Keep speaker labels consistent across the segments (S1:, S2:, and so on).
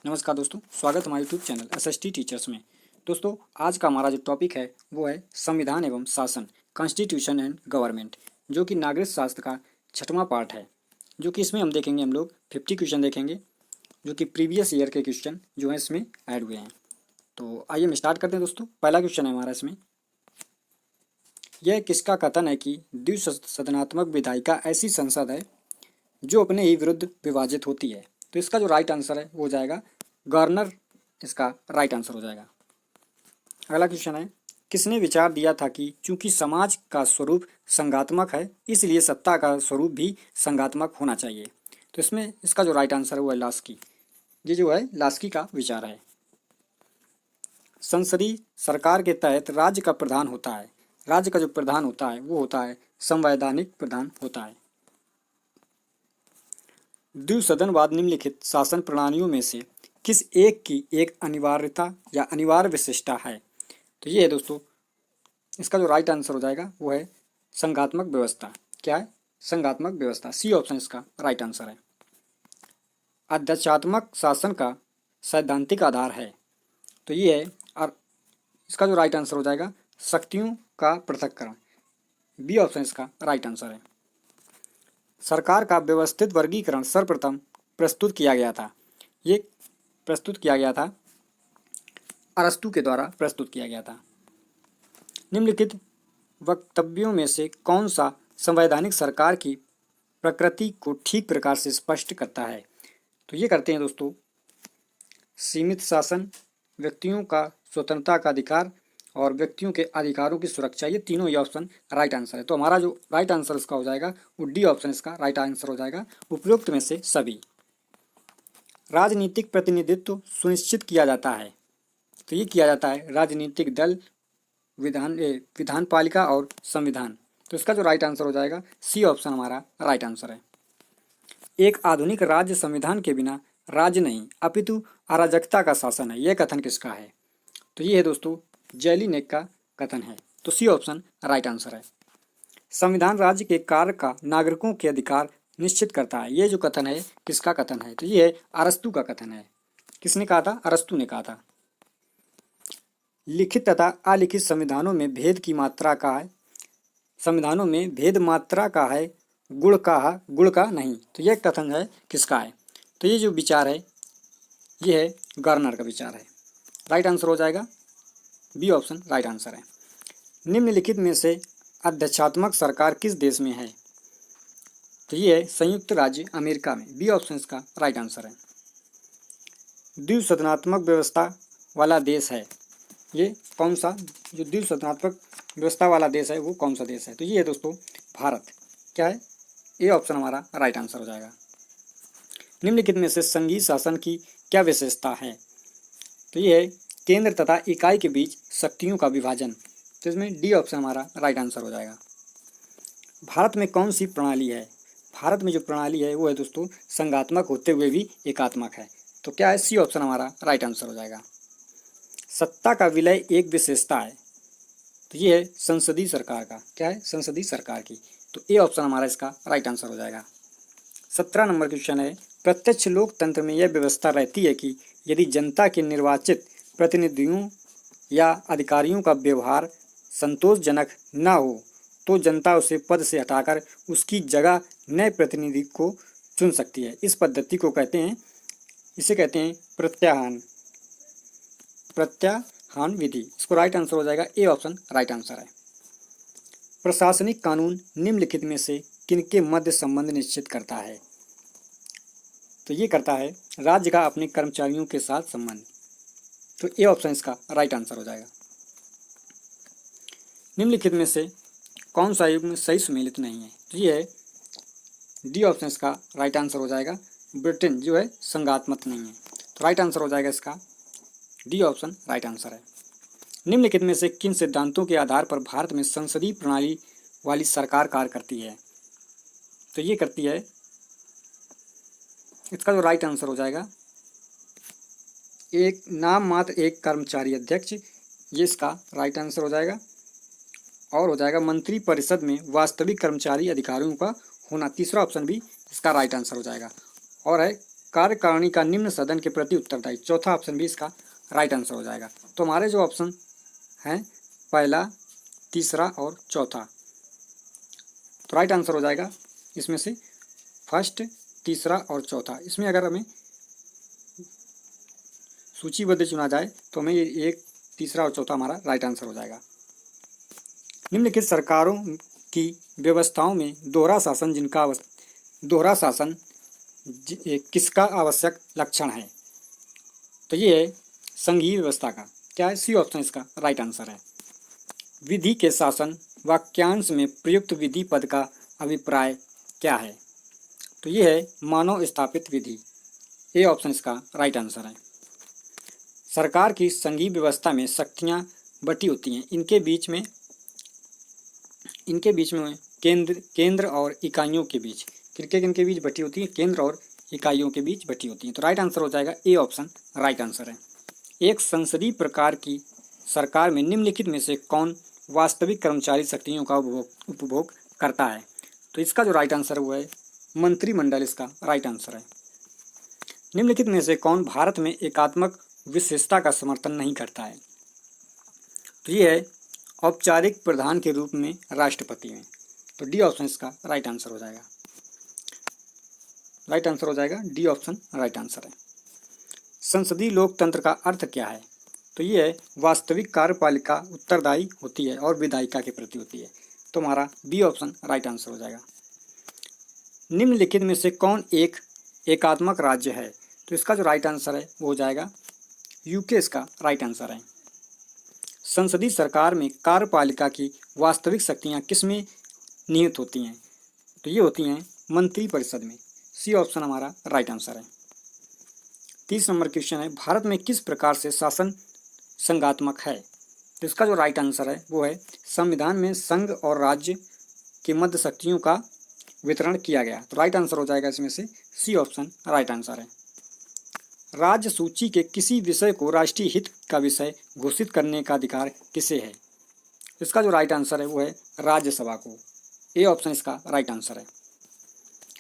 S1: नमस्कार दोस्तों, स्वागत है हमारे यूट्यूब चैनल एसएसटी टीचर्स में। दोस्तों, आज का हमारा जो टॉपिक है वो है संविधान एवं शासन, कॉन्स्टिट्यूशन एंड गवर्नमेंट, जो कि नागरिक शास्त्र का 6वां पार्ट है। जो कि इसमें हम देखेंगे, हम लोग 50 क्वेश्चन देखेंगे, जो कि प्रीवियस ईयर के क्वेश्चन जो है इसमें ऐड हुए हैं। तो आइए हम स्टार्ट करते हैं दोस्तों। पहला क्वेश्चन है हमारा इसमें, यह किसका कथन है कि द्विसदनात्मक विधायिका ऐसी संसद है जो अपने ही विरुद्ध विभाजित होती है। तो इसका जो राइट आंसर है वो हो जाएगा गवर्नर, इसका राइट आंसर हो जाएगा। अगला क्वेश्चन है, किसने विचार दिया था कि चूंकि समाज का स्वरूप संघात्मक है इसलिए सत्ता का स्वरूप भी संघात्मक होना चाहिए। तो इसमें इसका जो राइट आंसर है वो है लास्की। ये जो है लास्की का विचार है। संसदीय सरकार के तहत राज्य का प्रधान होता है। राज्य का जो प्रधान होता है वो होता है संवैधानिक प्रधान होता है। द्विसदनवाद निम्नलिखित शासन प्रणालियों में से किस एक की एक अनिवार्यता या अनिवार्य विशेषता है। तो ये है दोस्तों, इसका जो राइट आंसर हो जाएगा वो है संघात्मक व्यवस्था। क्या है? संघात्मक व्यवस्था। सी ऑप्शन इसका राइट आंसर है। अध्यक्षात्मक शासन का सैद्धांतिक आधार है। तो ये है, और इसका जो राइट आंसर हो जाएगा शक्तियों का पृथक्करण। बी ऑप्शन इसका राइट आंसर है। सरकार का व्यवस्थित वर्गीकरण सर्वप्रथम प्रस्तुत किया गया था। ये प्रस्तुत किया गया था अरस्तु के द्वारा प्रस्तुत किया गया था। निम्नलिखित वक्तव्यों में से कौन सा संवैधानिक सरकार की प्रकृति को ठीक प्रकार से स्पष्ट करता है। तो ये करते हैं दोस्तों, सीमित शासन, व्यक्तियों का स्वतंत्रता का अधिकार और व्यक्तियों के अधिकारों की सुरक्षा। ये तीनों ही ऑप्शन राइट आंसर है। तो हमारा जो राइट आंसर इसका हो जाएगा वो डी ऑप्शन इसका राइट आंसर हो जाएगा, उपयुक्त में से सभी। राजनीतिक प्रतिनिधित्व सुनिश्चित किया जाता है। तो ये किया जाता है राजनीतिक दल, विधान पालिका और संविधान। तो इसका जो राइट आंसर हो जाएगा सी ऑप्शन हमारा राइट आंसर है। एक आधुनिक राज्य संविधान के बिना राज्य नहीं अपितु अराजकता का शासन है। यह कथन किसका है। तो ये है दोस्तों जेलीनेक का कथन है। तो सी ऑप्शन राइट आंसर है। संविधान राज्य के कार्य का नागरिकों के अधिकार निश्चित करता है। ये जो कथन है किसका कथन है। तो ये है अरस्तु का कथन है। किसने कहा था? अरस्तु ने कहा था। लिखित तथा अलिखित संविधानों में भेद की मात्रा का है, संविधानों में भेद मात्रा का है, गुण का नहीं। तो यह कथन है किसका है। तो ये जो विचार है ये है गार्नर का विचार है। राइट आंसर हो जाएगा बी ऑप्शन राइट आंसर है। निम्नलिखित में से अध्यक्षात्मक सरकार किस देश में है। तो ये है संयुक्त राज्य अमेरिका में। बी ऑप्शन इसका राइट आंसर है। द्विसदनात्मक व्यवस्था वाला देश है, ये कौन सा, जो द्विसदनात्मक व्यवस्था वाला देश है वो कौन सा देश है। तो ये है दोस्तों भारत। क्या है? ए ऑप्शन हमारा राइट आंसर हो जाएगा। निम्नलिखित में से संघीय शासन की क्या विशेषता है। तो ये है केंद्र तथा इकाई के बीच शक्तियों का विभाजन। तो इसमें डी ऑप्शन हमारा राइट आंसर हो जाएगा। भारत में कौन सी प्रणाली है। भारत में जो प्रणाली है वो है दोस्तों संघात्मक होते हुए भी एकात्मक है। तो क्या है? सी ऑप्शन हमारा राइट आंसर हो जाएगा। सत्ता का विलय एक विशेषता है। तो ये है संसदीय सरकार का। क्या है? संसदीय सरकार की। तो ए ऑप्शन हमारा इसका राइट आंसर हो जाएगा। 17 नंबर क्वेश्चन है, प्रत्यक्ष लोकतंत्र में यह व्यवस्था रहती है कि यदि जनता के निर्वाचित प्रतिनिधियों या अधिकारियों का व्यवहार संतोषजनक न हो तो जनता उसे पद से हटाकर उसकी जगह नए प्रतिनिधि को चुन सकती है। इस पद्धति को कहते हैं, इसे कहते हैं प्रत्याहान विधि। इसको राइट आंसर हो जाएगा ए ऑप्शन राइट आंसर है। प्रशासनिक कानून निम्नलिखित में से किनके मध्य संबंध निश्चित करता है। तो ये करता है राज्य का अपने कर्मचारियों के साथ संबंध। तो ए ऑप्शन इसका राइट आंसर हो जाएगा। निम्नलिखित में से कौन सा युग्म सही सुमेलित नहीं है। तो ये है डी ऑप्शन इसका राइट आंसर हो जाएगा। ब्रिटेन जो है संघात्मक नहीं है। तो राइट आंसर हो जाएगा इसका डी ऑप्शन राइट आंसर है। निम्नलिखित में से किन सिद्धांतों के आधार पर भारत में संसदीय प्रणाली वाली सरकार कार्य करती है। तो ये करती है, इसका जो राइट आंसर हो जाएगा एक नाम मात्र एक कर्मचारी अध्यक्ष। ये इसका राइट आंसर हो जाएगा। और हो जाएगा मंत्री परिषद में वास्तविक कर्मचारी अधिकारियों का होना। तीसरा ऑप्शन भी इसका राइट आंसर हो जाएगा। और है कार्यकारिणी का निम्न सदन के प्रति उत्तरदायी। चौथा ऑप्शन भी इसका राइट आंसर हो जाएगा। तो हमारे जो ऑप्शन हैं पहला, तीसरा और चौथा, तो राइट आंसर हो जाएगा इसमें से फर्स्ट, तीसरा और चौथा। इसमें अगर हमें सूचीबद्ध चुना जाए तो हमें ये एक, तीसरा और चौथा हमारा राइट आंसर हो जाएगा। निम्नलिखित सरकारों की व्यवस्थाओं में दोहरा शासन किसका आवश्यक लक्षण है? तो ये है संघीय व्यवस्था का। क्या है? सी ऑप्शन इसका राइट आंसर है। विधि के शासन वाक्यांश में प्रयुक्त विधि पद का अभिप्राय क्या है? तो ये है मानव स्थापित विधि। ए ऑप्शन इसका राइट आंसर है। सरकार की संघीय व्यवस्था में शक्तियां बटी होती हैं, इनके बीच में केंद्र और इकाइयों के बीच, किनके बीच बटी होती है? केंद्र और इकाइयों के बीच बटी होती हैं। तो राइट आंसर हो जाएगा ए ऑप्शन राइट आंसर है। एक संसदीय प्रकार की सरकार में निम्नलिखित में से कौन वास्तविक कर्मचारी शक्तियों का उपभोग करता है? तो इसका जो राइट आंसर है वो है मंत्रिमंडल, इसका राइट आंसर है। निम्नलिखित में से कौन भारत में एकात्मक विशेषता का समर्थन नहीं करता है? तो ये है औपचारिक प्रधान के रूप में राष्ट्रपति में। तो डी ऑप्शन इसका राइट आंसर हो जाएगा। राइट आंसर हो जाएगा डी ऑप्शन राइट आंसर है। संसदीय लोकतंत्र का अर्थ क्या है? तो ये है वास्तविक कार्यपालिका उत्तरदायी होती है और विधायिका के प्रति होती है। तो हमारा बी ऑप्शन राइट आंसर हो जाएगा। निम्नलिखित में से कौन एक एकात्मक राज्य है? तो इसका जो राइट आंसर है वो हो जाएगा यूके, इसका राइट आंसर है। संसदीय सरकार में कार्यपालिका की वास्तविक शक्तियां किसमें निहित होती हैं? तो ये होती हैं मंत्रिपरिषद में। सी ऑप्शन हमारा राइट आंसर है। 30 नंबर क्वेश्चन है, भारत में किस प्रकार से शासन संघात्मक है? तो इसका जो राइट आंसर है वो है संविधान में संघ और राज्य के मध्य शक्तियों का वितरण किया गया। तो राइट आंसर हो जाएगा इसमें से सी ऑप्शन राइट आंसर है। राज्य सूची के किसी विषय को राष्ट्रीय हित का विषय घोषित करने का अधिकार किसे है? इसका जो राइट आंसर है वो है राज्यसभा को। ए ऑप्शन इसका राइट आंसर है।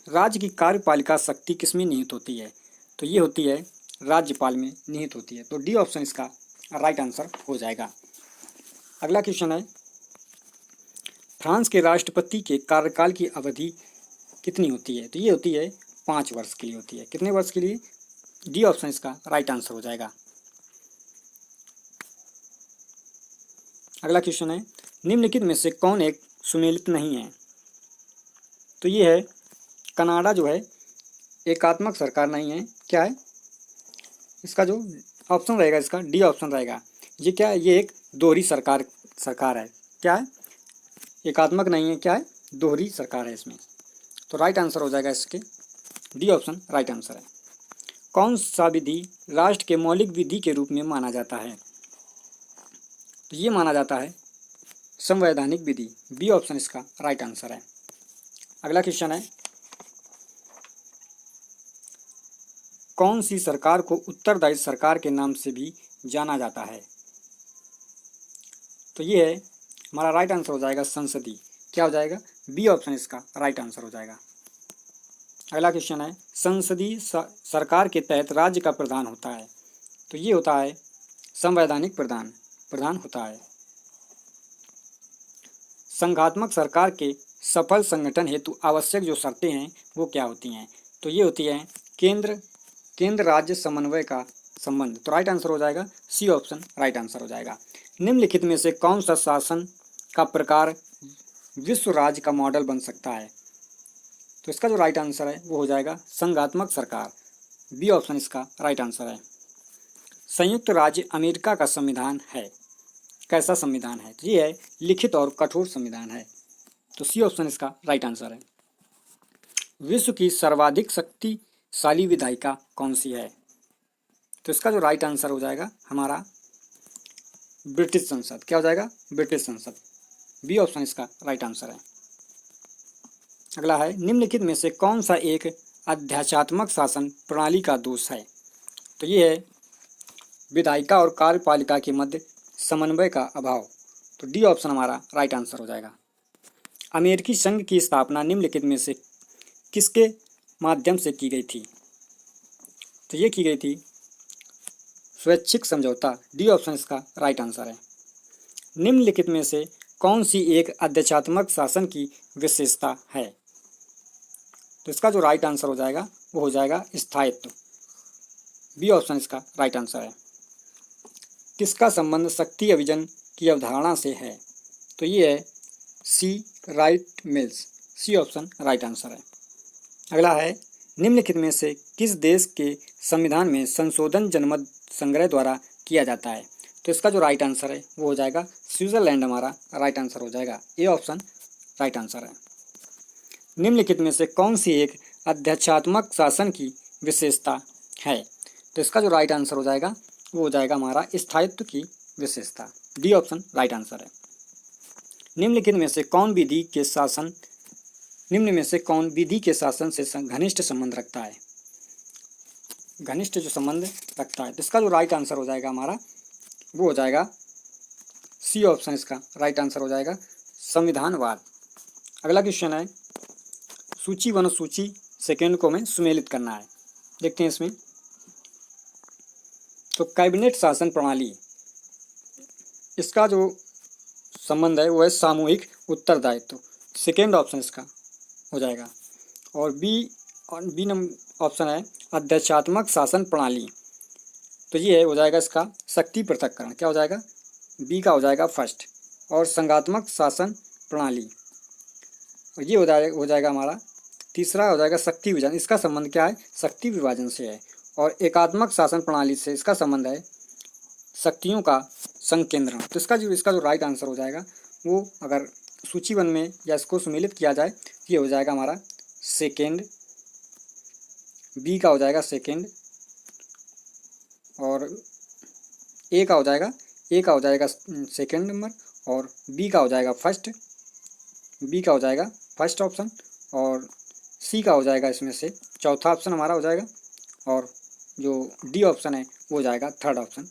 S1: राज्य की कार्यपालिका शक्ति किसमें निहित होती है? तो ये होती है राज्यपाल में निहित होती है। तो डी ऑप्शन इसका राइट आंसर हो जाएगा। अगला क्वेश्चन है, फ्रांस के राष्ट्रपति के कार्यकाल की अवधि कितनी होती है? तो ये होती है 5 वर्ष के लिए होती है। कितने वर्ष के लिए? डी ऑप्शन इसका राइट आंसर हो जाएगा। अगला क्वेश्चन है, निम्नलिखित में से कौन एक सुमेलित नहीं है? तो ये है कनाडा जो है एकात्मक सरकार नहीं है। क्या है इसका जो ऑप्शन रहेगा? इसका डी ऑप्शन रहेगा। ये क्या है? ये एक दोहरी सरकार है। क्या है? एकात्मक नहीं है। क्या है? दोहरी सरकार है इसमें। तो राइट आंसर हो जाएगा इसके डी ऑप्शन राइट आंसर है। कौन सा विधि राष्ट्र के मौलिक विधि के रूप में माना जाता है? तो ये माना जाता है संवैधानिक विधि। बी ऑप्शन इसका राइट आंसर है। अगला क्वेश्चन है, कौन सी सरकार को उत्तरदायी सरकार के नाम से भी जाना जाता है? तो ये है हमारा राइट आंसर हो जाएगा संसदीय। क्या हो जाएगा? बी ऑप्शन इसका राइट आंसर हो जाएगा। अगला क्वेश्चन है, संसदीय सरकार के तहत राज्य का प्रधान होता है। तो ये होता है संवैधानिक प्रधान होता है। संघात्मक सरकार के सफल संगठन हेतु आवश्यक जो शर्तें हैं वो क्या होती हैं? तो ये होती है केंद्र राज्य समन्वय का संबंध। तो राइट आंसर हो जाएगा सी ऑप्शन राइट आंसर हो जाएगा। निम्नलिखित में से कौन सा शासन का प्रकार विश्व राज्य का मॉडल बन सकता है? तो इसका जो राइट आंसर है वो हो जाएगा संघात्मक सरकार। बी ऑप्शन इसका राइट आंसर है। संयुक्त राज्य अमेरिका का संविधान है। कैसा संविधान है? तो ये है लिखित और कठोर संविधान है। तो सी ऑप्शन इसका राइट आंसर है। विश्व की सर्वाधिक शक्तिशाली विधायिका कौन सी है? तो इसका जो राइट आंसर हो जाएगा हमारा ब्रिटिश संसद। क्या हो जाएगा? ब्रिटिश संसद। बी ऑप्शन इसका राइट आंसर है। अगला है, निम्नलिखित में से कौन सा एक अध्याचात्मक शासन प्रणाली का दोष है? तो ये है विधायिका और कार्यपालिका के मध्य समन्वय का अभाव। तो डी ऑप्शन हमारा राइट आंसर हो जाएगा। अमेरिकी संघ की स्थापना निम्नलिखित में से किसके माध्यम से की गई थी? तो ये की गई थी स्वैच्छिक समझौता। डी ऑप्शन इसका राइट आंसर है। निम्नलिखित में से कौन सी एक अध्यक्षात्मक शासन की विशेषता है? तो इसका जो राइट आंसर हो जाएगा वो हो जाएगा स्थायित्व। बी ऑप्शन इसका राइट आंसर है। किसका संबंध शक्ति अभिजन की अवधारणा से है? तो ये है C Wright Mills. C option right answer है। अगला है निम्नलिखित में से किस देश के संविधान में संशोधन जनमत संग्रह द्वारा किया जाता है? तो इसका जो राइट आंसर है वो हो जाएगा स्विट्जरलैंड हमारा राइट आंसर हो जाएगा। ए ऑप्शन राइट आंसर है। निम्नलिखित में से कौन सी एक अध्यक्षात्मक शासन की विशेषता है? तो इसका जो राइट आंसर हो जाएगा वो हो जाएगा हमारा स्थायित्व की विशेषता। डी ऑप्शन राइट आंसर है। निम्न में से कौन विधि के शासन से घनिष्ठ संबंध रखता है? घनिष्ठ जो संबंध रखता है, तो इसका जो राइट आंसर हो जाएगा हमारा वो हो जाएगा सी ऑप्शन इसका राइट आंसर हो जाएगा संविधानवाद। अगला क्वेश्चन है सूची व अनुसूची सेकेंड को हमें सुमेलित करना है। देखते हैं इसमें। तो कैबिनेट शासन प्रणाली, इसका जो संबंध है वो है सामूहिक उत्तरदायित्व। सेकेंड ऑप्शन इसका हो जाएगा। और बी नंबर ऑप्शन है अध्यक्षात्मक शासन प्रणाली। तो ये है हो जाएगा इसका शक्ति पृथक्करण। क्या हो जाएगा? बी का हो जाएगा फर्स्ट। और संघात्मक शासन प्रणाली, और ये हो जाएगा हमारा तीसरा हो जाएगा शक्ति विभाजन। इसका संबंध क्या है? शक्ति विभाजन से है। और एकात्मक शासन प्रणाली से इसका संबंध है शक्तियों का संकेंद्रण। तो इसका जो राइट आंसर हो जाएगा वो अगर सूची वन में या इसको सुमेलित किया जाए ये हो जाएगा हमारा सेकेंड। बी का हो जाएगा सेकेंड। और ए का हो जाएगा सेकेंड नंबर। और बी का हो जाएगा फर्स्ट। बी का हो जाएगा फर्स्ट ऑप्शन। और सी का हो जाएगा इसमें से चौथा ऑप्शन हमारा हो जाएगा। और जो डी ऑप्शन है वो हो जाएगा थर्ड ऑप्शन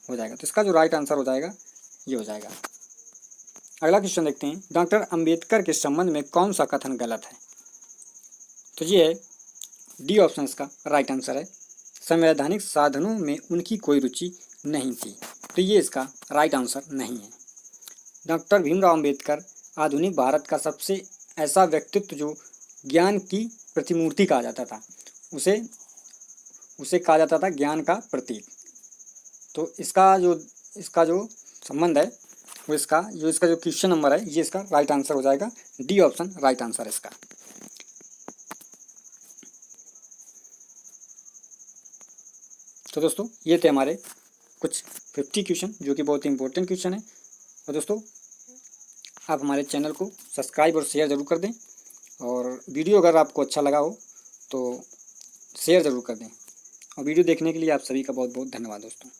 S1: हो जाएगा। तो इसका जो राइट आंसर हो जाएगा ये हो जाएगा। अगला क्वेश्चन देखते हैं। डॉक्टर अंबेडकर के संबंध में कौन सा कथन गलत है? तो ये है डी ऑप्शन इसका राइट आंसर है। संवैधानिक साधनों में उनकी कोई रुचि नहीं थी। तो ये इसका राइट आंसर नहीं है। डॉक्टर भीमराव अंबेडकर आधुनिक भारत का सबसे ऐसा व्यक्तित्व जो ज्ञान की प्रतिमूर्ति कहा जाता था, उसे कहा जाता था ज्ञान का प्रतीक। तो इसका जो संबंध है वो इसका जो क्वेश्चन नंबर है ये इसका राइट आंसर हो जाएगा। डी ऑप्शन राइट आंसर है इसका। तो दोस्तों ये थे हमारे कुछ 50 क्वेश्चन जो कि बहुत ही इंपॉर्टेंट क्वेश्चन है। और दोस्तों आप हमारे चैनल को सब्सक्राइब और शेयर ज़रूर कर दें। और वीडियो अगर आपको अच्छा लगा हो तो शेयर ज़रूर कर दें। और वीडियो देखने के लिए आप सभी का बहुत बहुत धन्यवाद दोस्तों।